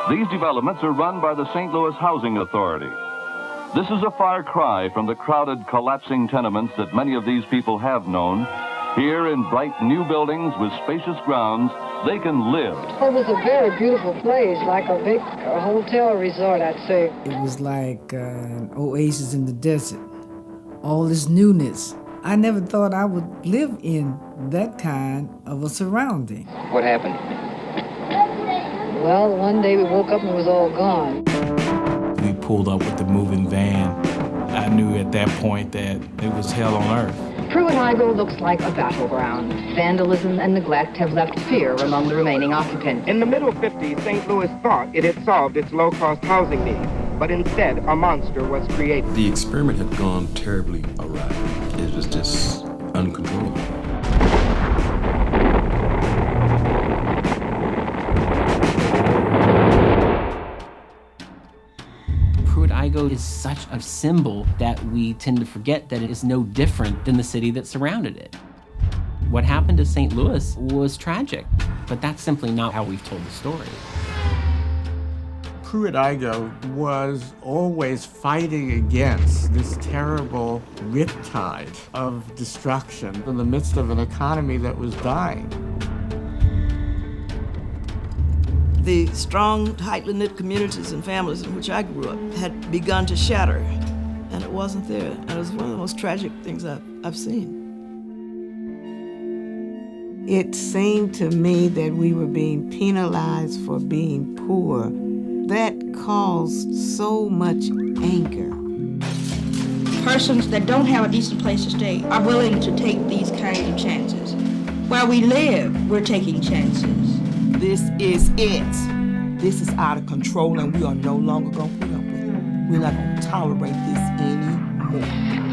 These developments are run by the St. Louis Housing Authority. This is a far cry from the crowded, collapsing tenements that many of these people have known. Here in bright new buildings with spacious grounds, they can live. It was a very beautiful place, like a big hotel resort, I'd say. It was like an oasis in the desert. All this newness. I never thought I would live in that kind of a surrounding. What happened? Well, one day we woke up and it was all gone. We pulled up with the moving van. I knew at that point that it was hell on earth. Pruittt Aigoau looks like a battleground. Vandalism and neglect have left fear among the remaining occupants. In the middle 50s, St. Louis thought it had solved its low-cost housing needs, but instead a monster was created. The experiment had gone terribly awry. It was just uncontrollable. Pruittt Aigoau is such a symbol that we tend to forget that it is no different than the city that surrounded it. What happened to St. Louis was tragic, but that's simply not how we've told the story. Pruittt Aigoau was always fighting against this terrible riptide of destruction in the midst of an economy that was dying. The strong, tightly knit communities and families in which I grew up had begun to shatter, and it wasn't there. And it was one of the most tragic things I've seen. It seemed to me that we were being penalized for being poor. That caused so much anger. Persons that don't have a decent place to stay are willing to take these kinds of chances. Where we live, we're taking chances. This is it. This is out of control, and we are no longer going to put up with it. We're not going to tolerate this anymore.